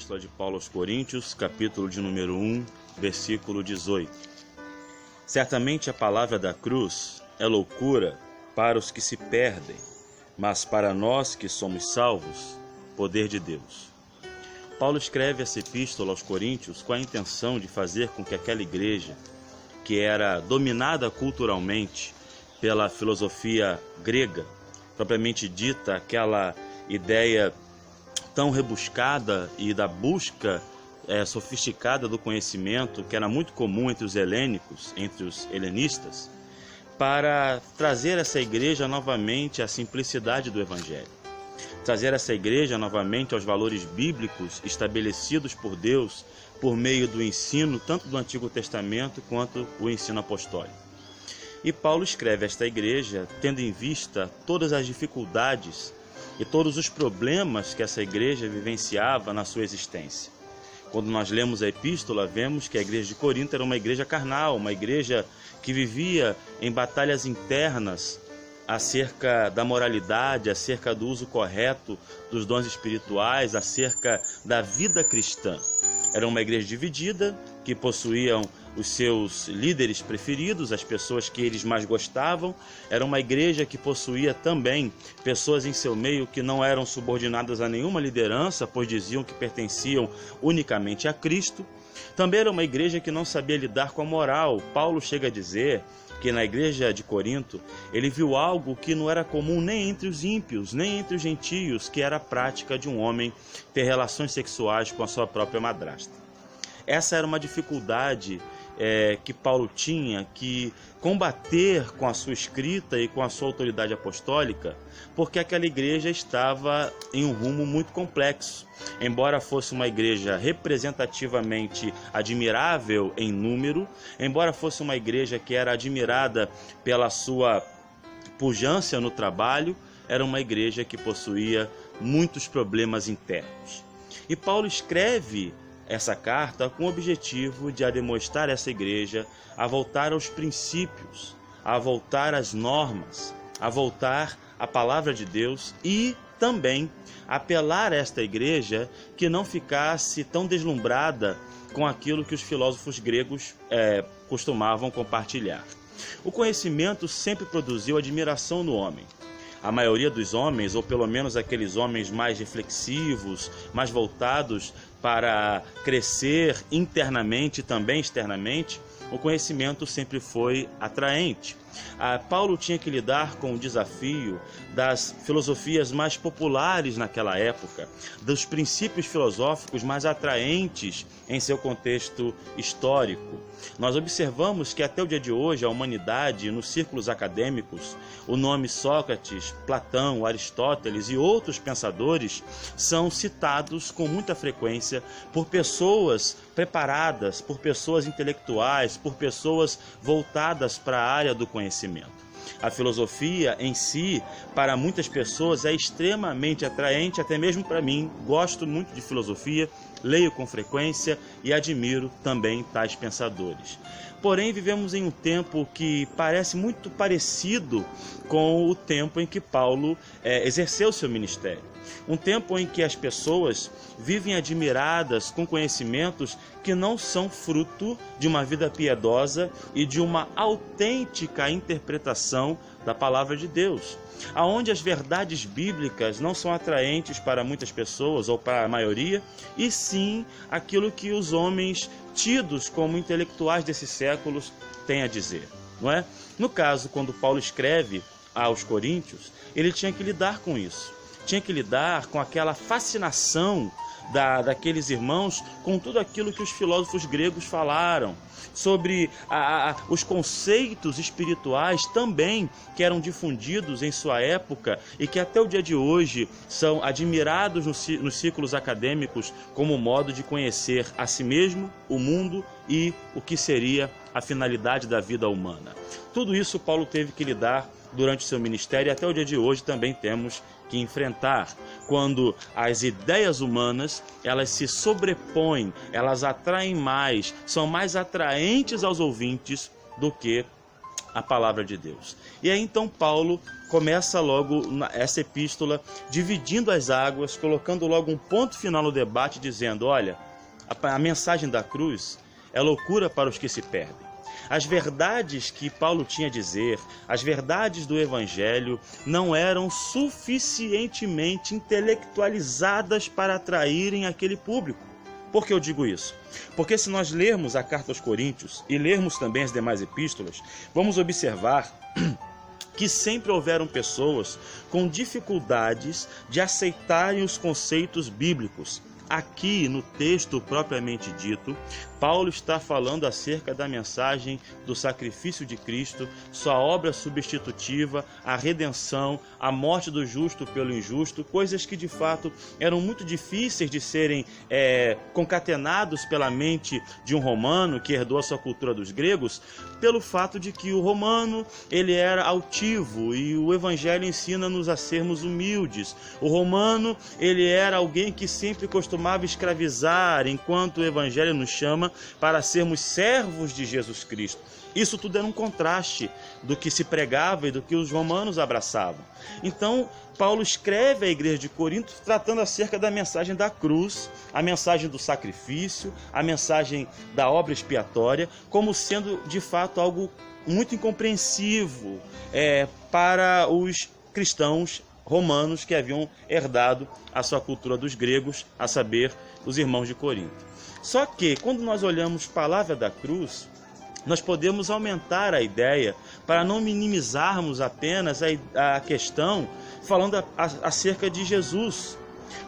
Epístola de Paulo aos Coríntios, capítulo de número 1, versículo 18. Certamente a palavra da cruz é loucura para os que se perdem, mas para nós que somos salvos, poder de Deus. Paulo escreve essa epístola aos Coríntios com a intenção de fazer com que aquela igreja, que era dominada culturalmente pela filosofia grega, propriamente dita, aquela ideia tão rebuscada e da busca sofisticada do conhecimento, que era muito comum entre os helênicos, entre os helenistas, para trazer essa igreja novamente à simplicidade do Evangelho. Trazer essa igreja novamente aos valores bíblicos estabelecidos por Deus por meio do ensino, tanto do Antigo Testamento quanto o ensino apostólico. E Paulo escreve esta igreja tendo em vista todas as dificuldades e todos os problemas que essa igreja vivenciava na sua existência. Quando nós lemos a epístola, vemos que a igreja de Corinto era uma igreja carnal, uma igreja que vivia em batalhas internas acerca da moralidade, acerca do uso correto dos dons espirituais, acerca da vida cristã. Era uma igreja dividida, que possuíam os seus líderes preferidos, as pessoas que eles mais gostavam. Era uma igreja que possuía também pessoas em seu meio que não eram subordinadas a nenhuma liderança, pois diziam que pertenciam unicamente a Cristo. Também era uma igreja que não sabia lidar com a moral. Paulo chega a dizer que na igreja de Corinto ele viu algo que não era comum nem entre os ímpios, nem entre os gentios, que era a prática de um homem ter relações sexuais com a sua própria madrasta. Essa era uma dificuldade que Paulo tinha que combater com a sua escrita e com a sua autoridade apostólica, porque aquela igreja estava em um rumo muito complexo. Embora fosse uma igreja representativamente admirável em número, embora fosse uma igreja que era admirada pela sua pujança no trabalho, era uma igreja que possuía muitos problemas internos. E Paulo escreve essa carta com o objetivo de admoestar essa igreja a voltar aos princípios, a voltar às normas, a voltar à palavra de Deus e também apelar a esta igreja que não ficasse tão deslumbrada com aquilo que os filósofos gregos costumavam compartilhar. O conhecimento sempre produziu admiração no homem. A maioria dos homens, ou pelo menos aqueles homens mais reflexivos, mais voltados para crescer internamente e também externamente, o conhecimento sempre foi atraente. Paulo tinha que lidar com o desafio das filosofias mais populares naquela época, dos princípios filosóficos mais atraentes em seu contexto histórico. Nós observamos que até o dia de hoje a humanidade, nos círculos acadêmicos, o nome Sócrates, Platão, Aristóteles e outros pensadores são citados com muita frequência por pessoas preparadas, por pessoas intelectuais, por pessoas voltadas para a área do conhecimento. A filosofia em si, para muitas pessoas, é extremamente atraente, até mesmo para mim. Gosto muito de filosofia, leio com frequência e admiro também tais pensadores. Porém, vivemos em um tempo que parece muito parecido com o tempo em que Paulo exerceu seu ministério. Um tempo em que as pessoas vivem admiradas com conhecimentos que não são fruto de uma vida piedosa e de uma autêntica interpretação da palavra de Deus, aonde as verdades bíblicas não são atraentes para muitas pessoas ou para a maioria, e sim aquilo que os homens tidos como intelectuais desses séculos têm a dizer, não é? No caso, quando Paulo escreve aos Coríntios, ele tinha que lidar com isso. Tinha que lidar com aquela fascinação daqueles irmãos com tudo aquilo que os filósofos gregos falaram, sobre os conceitos espirituais também que eram difundidos em sua época e que até o dia de hoje são admirados nos círculos acadêmicos como modo de conhecer a si mesmo, o mundo e o que seria a finalidade da vida humana. Tudo isso Paulo teve que lidar durante o seu ministério e até o dia de hoje também temos que enfrentar, quando as ideias humanas elas se sobrepõem, elas atraem mais, são mais atraentes aos ouvintes do que a palavra de Deus. E aí então Paulo começa logo essa epístola, dividindo as águas, colocando logo um ponto final no debate, dizendo, olha, a mensagem da cruz é loucura para os que se perdem. As verdades que Paulo tinha a dizer, as verdades do Evangelho, não eram suficientemente intelectualizadas para atraírem aquele público. Por que eu digo isso? Porque se nós lermos a carta aos Coríntios e lermos também as demais epístolas, vamos observar que sempre houveram pessoas com dificuldades de aceitarem os conceitos bíblicos. Aqui, no texto propriamente dito, Paulo está falando acerca da mensagem do sacrifício de Cristo, sua obra substitutiva, a redenção, a morte do justo pelo injusto, coisas que de fato eram muito difíceis de serem concatenados pela mente de um romano que herdou a sua cultura dos gregos, pelo fato de que o romano ele era altivo e o evangelho ensina-nos a sermos humildes. O romano ele era alguém que sempre costumava escravizar, enquanto o evangelho nos chama para sermos servos de Jesus Cristo. Isso tudo era um contraste do que se pregava e do que os romanos abraçavam. Então, Paulo escreve à igreja de Corinto tratando acerca da mensagem da cruz, a mensagem do sacrifício, a mensagem da obra expiatória, como sendo de fato algo muito incompreensível para os cristãos romanos que haviam herdado a sua cultura dos gregos, a saber, os irmãos de Corinto. Só que, quando nós olhamos a palavra da cruz, nós podemos aumentar a ideia para não minimizarmos apenas a questão falando acerca de Jesus.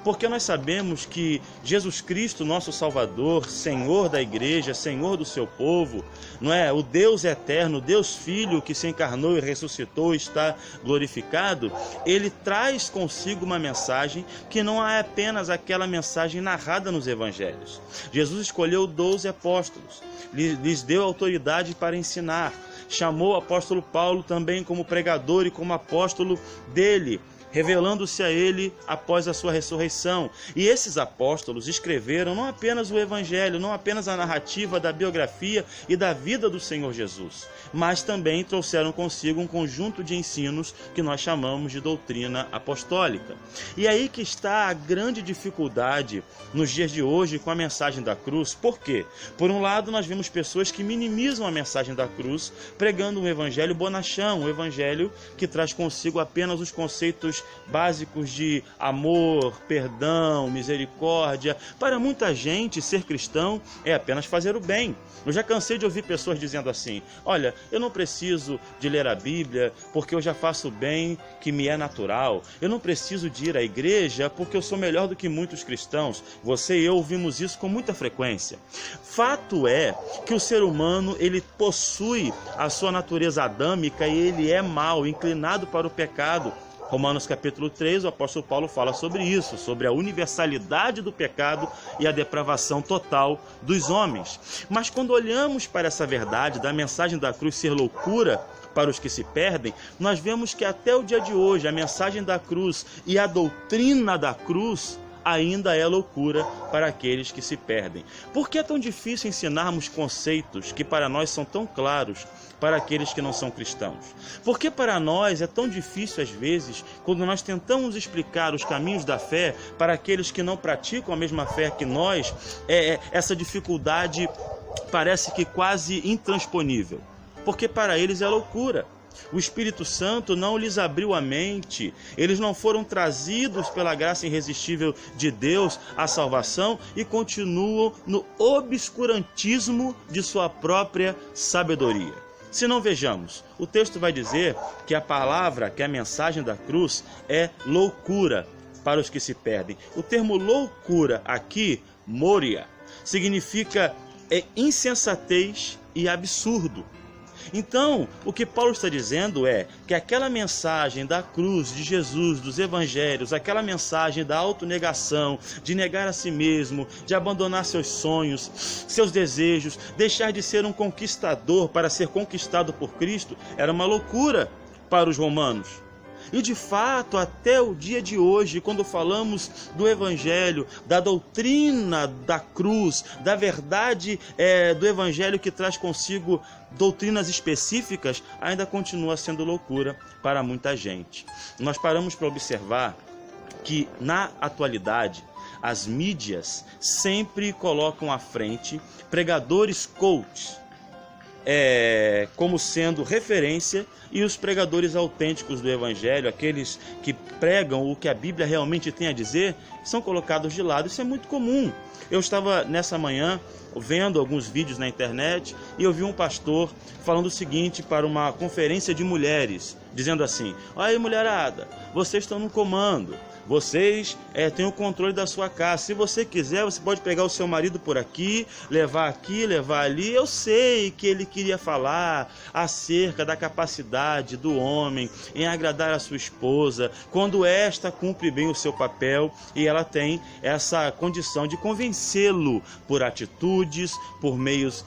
Porque nós sabemos que Jesus Cristo, nosso Salvador, Senhor da igreja, Senhor do seu povo, não é? O Deus eterno, Deus Filho que se encarnou e ressuscitou, está glorificado, ele traz consigo uma mensagem que não é apenas aquela mensagem narrada nos evangelhos. Jesus escolheu 12 apóstolos, lhes deu autoridade para ensinar, chamou o apóstolo Paulo também como pregador e como apóstolo dele, revelando-se a ele após a sua ressurreição. E esses apóstolos escreveram não apenas o Evangelho, não apenas a narrativa da biografia e da vida do Senhor Jesus, mas também trouxeram consigo um conjunto de ensinos que nós chamamos de doutrina apostólica. E aí que está a grande dificuldade nos dias de hoje com a mensagem da cruz. Por quê? Por um lado, nós vemos pessoas que minimizam a mensagem da cruz, pregando um evangelho bonachão, um evangelho que traz consigo apenas os conceitos básicos de amor, perdão, misericórdia. Para muita gente, ser cristão é apenas fazer o bem. Eu já cansei de ouvir pessoas dizendo assim: olha, eu não preciso de ler a Bíblia porque eu já faço o bem que me é natural. Eu não preciso de ir à igreja porque eu sou melhor do que muitos cristãos. Você e eu ouvimos isso com muita frequência. Fato é que o ser humano, ele possui a sua natureza adâmica e ele é mau, inclinado para o pecado. Romanos capítulo 3, o apóstolo Paulo fala sobre isso, sobre a universalidade do pecado e a depravação total dos homens. Mas quando olhamos para essa verdade da mensagem da cruz ser loucura para os que se perdem, nós vemos que até o dia de hoje a mensagem da cruz e a doutrina da cruz ainda é loucura para aqueles que se perdem. Por que é tão difícil ensinarmos conceitos que para nós são tão claros para aqueles que não são cristãos? Por que para nós é tão difícil às vezes, quando nós tentamos explicar os caminhos da fé para aqueles que não praticam a mesma fé que nós, essa dificuldade parece que quase intransponível? Porque para eles é loucura. O Espírito Santo não lhes abriu a mente, eles não foram trazidos pela graça irresistível de Deus à salvação e continuam no obscurantismo de sua própria sabedoria. Se não, vejamos, o texto vai dizer que a palavra, que a mensagem da cruz é loucura para os que se perdem. O termo loucura aqui, moria, significa insensatez e absurdo. Então, o que Paulo está dizendo é que aquela mensagem da cruz de Jesus, dos evangelhos, aquela mensagem da autonegação, de negar a si mesmo, de abandonar seus sonhos, seus desejos, deixar de ser um conquistador para ser conquistado por Cristo, era uma loucura para os romanos. E de fato, até o dia de hoje, quando falamos do Evangelho, da doutrina da cruz, da verdade do Evangelho que traz consigo doutrinas específicas, ainda continua sendo loucura para muita gente. Nós paramos para observar que, na atualidade, as mídias sempre colocam à frente pregadores coaches como sendo referência, e os pregadores autênticos do Evangelho, aqueles que pregam o que a Bíblia realmente tem a dizer, são colocados de lado. Isso é muito comum. Eu estava nessa manhã vendo alguns vídeos na internet e eu vi um pastor falando o seguinte para uma conferência de mulheres, dizendo assim: aí, mulherada, vocês estão no comando, vocês têm o controle da sua casa. Se você quiser, você pode pegar o seu marido por aqui, levar ali. Eu sei que ele queria falar acerca da capacidade do homem em agradar a sua esposa, quando esta cumpre bem o seu papel e ela tem essa condição de convencê-lo por atitudes, por meios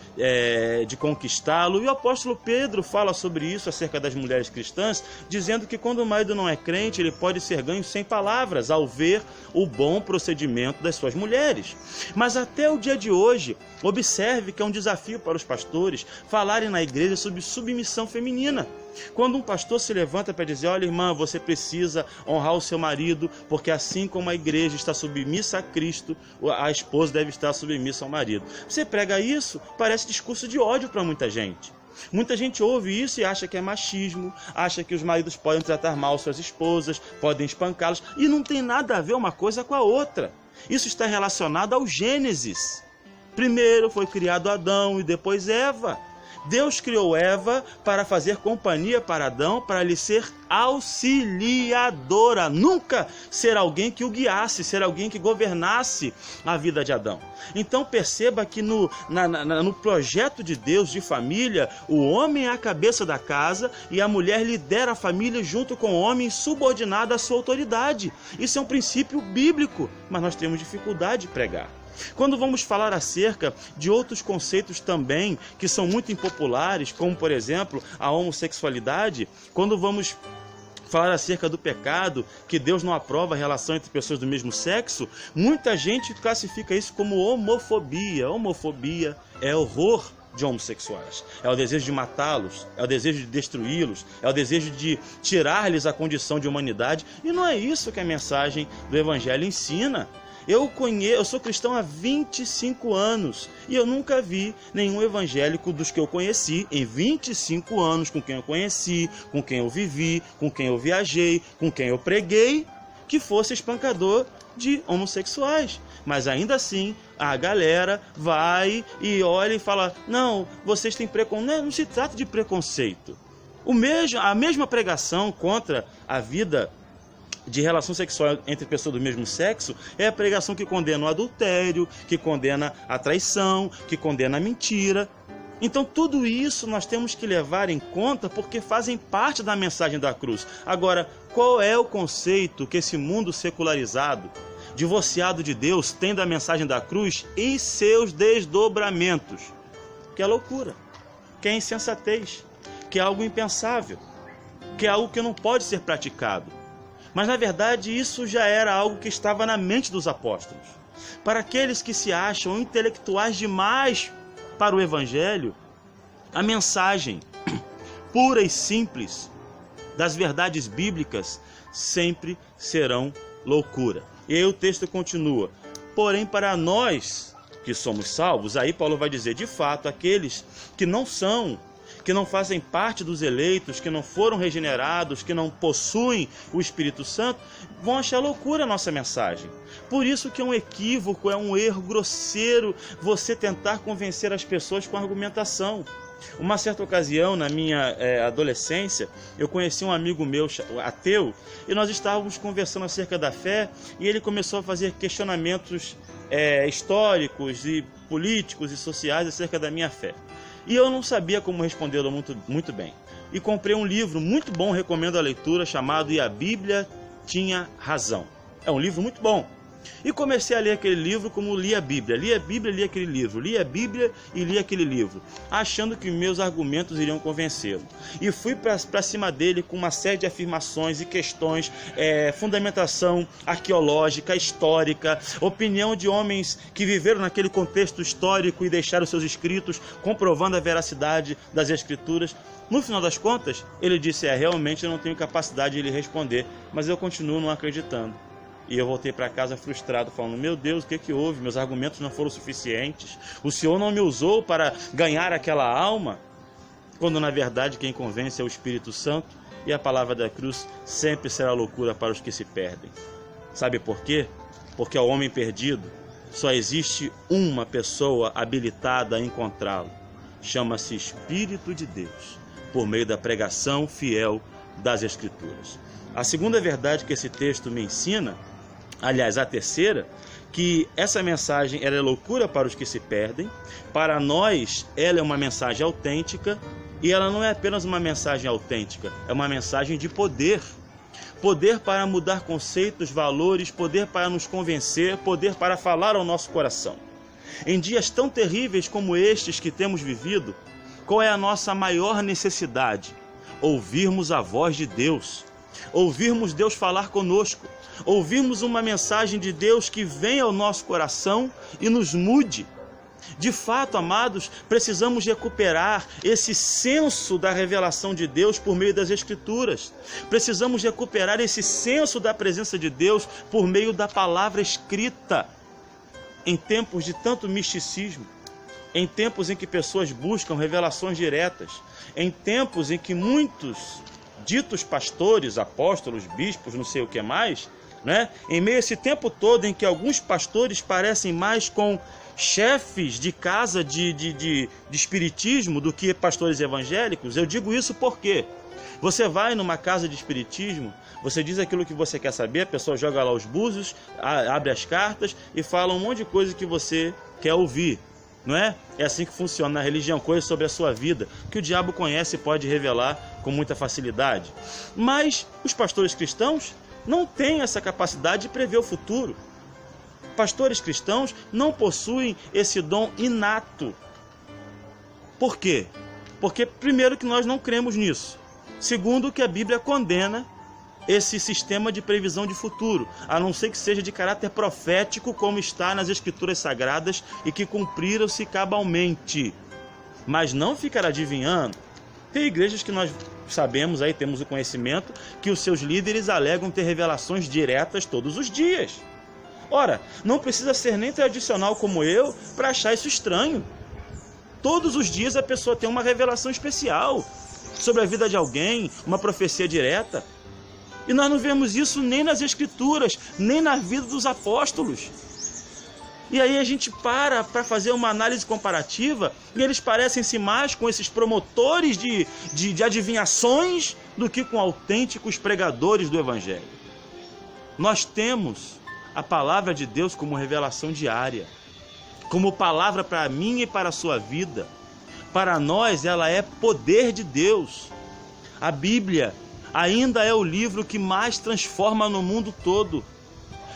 de conquistá-lo. E o apóstolo Pedro fala sobre isso acerca das mulheres cristãs, dizendo que quando o marido não é crente, ele pode ser ganho sem palavras, ao ver o bom procedimento das suas mulheres. Mas até o dia de hoje, observe que é um desafio para os pastores falarem na igreja sobre submissão feminina. Quando um pastor se levanta para dizer: olha, irmã, você precisa honrar o seu marido, porque assim como a igreja está submissa a Cristo, a esposa deve estar submissa ao marido. Você prega isso, parece discurso de ódio para muita gente. Muita gente ouve isso e acha que é machismo, acha que os maridos podem tratar mal suas esposas, podem espancá-las, e não tem nada a ver uma coisa com a outra. Isso está relacionado ao Gênesis. Primeiro foi criado Adão e depois Eva. Deus criou Eva para fazer companhia para Adão, para lhe ser auxiliadora, nunca ser alguém que o guiasse, ser alguém que governasse a vida de Adão. Então perceba que no projeto de Deus de família, o homem é a cabeça da casa e a mulher lidera a família junto com o homem, subordinada à sua autoridade. Isso é um princípio bíblico, mas nós temos dificuldade de pregar. Quando vamos falar acerca de outros conceitos também que são muito impopulares, como por exemplo a homossexualidade, quando vamos falar acerca do pecado, que Deus não aprova a relação entre pessoas do mesmo sexo, muita gente classifica isso como homofobia. Homofobia é horror de homossexuais, é o desejo de matá-los, é o desejo de destruí-los, é o desejo de tirar-lhes a condição de humanidade, e não é isso que a mensagem do Evangelho ensina. Eu sou cristão há 25 anos e eu nunca vi nenhum evangélico dos que eu conheci em 25 anos, com quem eu conheci, com quem eu vivi, com quem eu viajei, com quem eu preguei, que fosse espancador de homossexuais. Mas ainda assim, a galera vai e olha e fala: não, vocês têm preconceito. Não se trata de preconceito. A mesma pregação contra a vida de relação sexual entre pessoas do mesmo sexo é a pregação que condena o adultério, que condena a traição, que condena a mentira. Então tudo isso nós temos que levar em conta porque fazem parte da mensagem da cruz. Agora, qual é o conceito que esse mundo secularizado, divorciado de Deus, tem da mensagem da cruz e seus desdobramentos? Que é loucura, que é insensatez, que é algo impensável, que é algo que não pode ser praticado. Mas, na verdade, isso já era algo que estava na mente dos apóstolos. Para aqueles que se acham intelectuais demais para o Evangelho, a mensagem pura e simples das verdades bíblicas sempre serão loucura. E aí o texto continua: porém, para nós que somos salvos, aí Paulo vai dizer, de fato, aqueles que não são, que não fazem parte dos eleitos, que não foram regenerados, que não possuem o Espírito Santo, vão achar loucura a nossa mensagem. Por isso que é um equívoco, é um erro grosseiro você tentar convencer as pessoas com argumentação. Uma certa ocasião, na minha adolescência, eu conheci um amigo meu ateu e nós estávamos conversando acerca da fé e ele começou a fazer questionamentos históricos e políticos e sociais acerca da minha fé. E eu não sabia como respondê-lo muito bem. E comprei um livro muito bom, recomendo a leitura, chamado E a Bíblia Tinha Razão. É um livro muito bom. E comecei a ler aquele livro como lia a Bíblia. Lia a Bíblia, lia aquele livro. Lia a Bíblia e lia aquele livro, achando que meus argumentos iriam convencê-lo. E fui para cima dele com uma série de afirmações e questões, fundamentação arqueológica, histórica, opinião de homens que viveram naquele contexto histórico e deixaram seus escritos comprovando a veracidade das Escrituras. No final das contas, ele disse, realmente eu não tenho capacidade de lhe responder, mas eu continuo não acreditando. E eu voltei para casa frustrado, falando, meu Deus, o que houve? Meus argumentos não foram suficientes. O Senhor não me usou para ganhar aquela alma? Quando, na verdade, quem convence é o Espírito Santo, e a palavra da cruz sempre será loucura para os que se perdem. Sabe por quê? Porque ao homem perdido só existe uma pessoa habilitada a encontrá-lo. Chama-se Espírito de Deus, por meio da pregação fiel das Escrituras. A segunda verdade que esse texto me ensina, aliás, a terceira, que essa mensagem ela é loucura para os que se perdem. Para nós, ela é uma mensagem autêntica, e ela não é apenas uma mensagem autêntica, é uma mensagem de poder. Poder para mudar conceitos, valores, poder para nos convencer, poder para falar ao nosso coração. Em dias tão terríveis como estes que temos vivido, qual é a nossa maior necessidade? Ouvirmos a voz de Deus, ouvirmos Deus falar conosco, ouvirmos uma mensagem de Deus que vem ao nosso coração e nos mude. De fato, amados, precisamos recuperar esse senso da revelação de Deus por meio das Escrituras. Precisamos recuperar esse senso da presença de Deus por meio da palavra escrita. Em tempos de tanto misticismo, em tempos em que pessoas buscam revelações diretas, em tempos em que muitos ditos pastores, apóstolos, bispos, não sei o que mais, em meio a esse tempo todo em que alguns pastores parecem mais com chefes de casa de espiritismo do que pastores evangélicos. Eu digo isso porque você vai numa casa de espiritismo, você diz aquilo que você quer saber, a pessoa joga lá os búzios, abre as cartas e fala um monte de coisa que você quer ouvir. Não é? É assim que funciona na religião, coisas sobre a sua vida, que o diabo conhece e pode revelar com muita facilidade. Mas os pastores cristãos não têm essa capacidade de prever o futuro. Pastores cristãos não possuem esse dom inato. Por quê? Porque, primeiro, que nós não cremos nisso. Segundo, que a Bíblia condena esse sistema de previsão de futuro, a não ser que seja de caráter profético, como está nas Escrituras Sagradas e que cumpriram-se cabalmente. Mas não ficar adivinhando. Tem igrejas que nós sabemos, aí temos o conhecimento, que os seus líderes alegam ter revelações diretas todos os dias. Ora, não precisa ser nem tradicional como eu para achar isso estranho. Todos os dias a pessoa tem uma revelação especial sobre a vida de alguém, uma profecia direta. E nós não vemos isso nem nas Escrituras, nem na vida dos apóstolos. E aí a gente para fazer uma análise comparativa e eles parecem-se mais com esses promotores de adivinhações do que com autênticos pregadores do Evangelho. Nós temos a palavra de Deus como revelação diária, como palavra para mim e para a sua vida. Para nós ela é poder de Deus. A Bíblia ainda é o livro que mais transforma no mundo todo.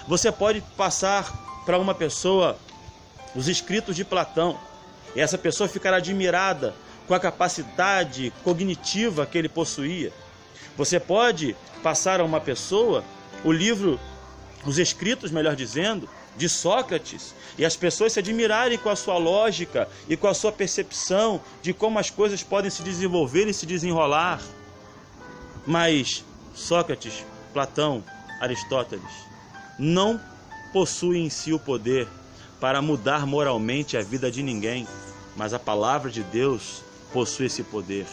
Você pode passar para uma pessoa os escritos de Platão, e essa pessoa ficará admirada com a capacidade cognitiva que ele possuía. Você pode passar a uma pessoa os escritos, melhor dizendo, de Sócrates, e as pessoas se admirarem com a sua lógica e com a sua percepção de como as coisas podem se desenvolver e se desenrolar. Mas Sócrates, Platão, Aristóteles não possuem em si o poder para mudar moralmente a vida de ninguém, mas a palavra de Deus possui esse poder.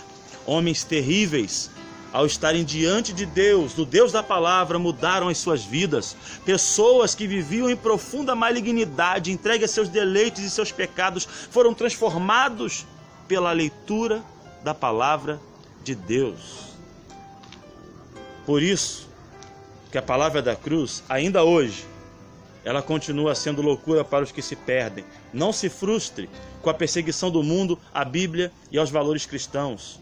Homens terríveis, ao estarem diante de Deus, do Deus da palavra, mudaram as suas vidas. Pessoas que viviam em profunda malignidade, entregues a seus deleites e seus pecados, foram transformados pela leitura da palavra de Deus. Por isso que a palavra da cruz, ainda hoje, ela continua sendo loucura para os que se perdem. Não se frustre com a perseguição do mundo à Bíblia e aos valores cristãos.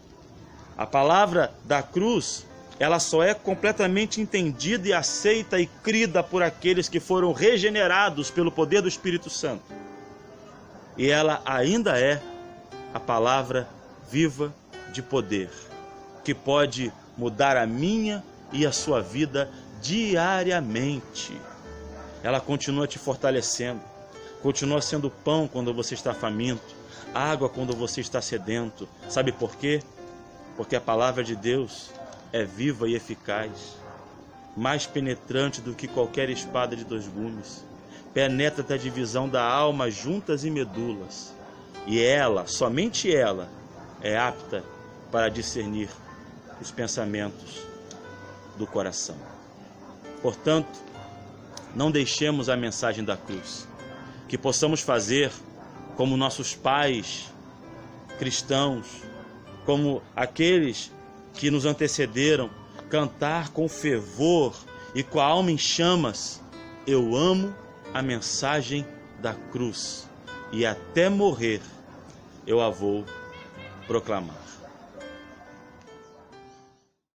A palavra da cruz ela só é completamente entendida e aceita e crida por aqueles que foram regenerados pelo poder do Espírito Santo. E ela ainda é a palavra viva de poder, que pode mudar a minha e a sua vida diariamente. Ela continua te fortalecendo, continua sendo pão quando você está faminto, água quando você está sedento. Sabe por quê? Porque a palavra de Deus é viva e eficaz, mais penetrante do que qualquer espada de 2 gumes, penetra até a divisão da alma, juntas e medulas, e ela, somente ela, é apta para discernir os pensamentos do coração. Portanto, não deixemos a mensagem da cruz, que possamos fazer como nossos pais cristãos, como aqueles que nos antecederam, cantar com fervor e com a alma em chamas: eu amo a mensagem da cruz, e até morrer eu a vou proclamar.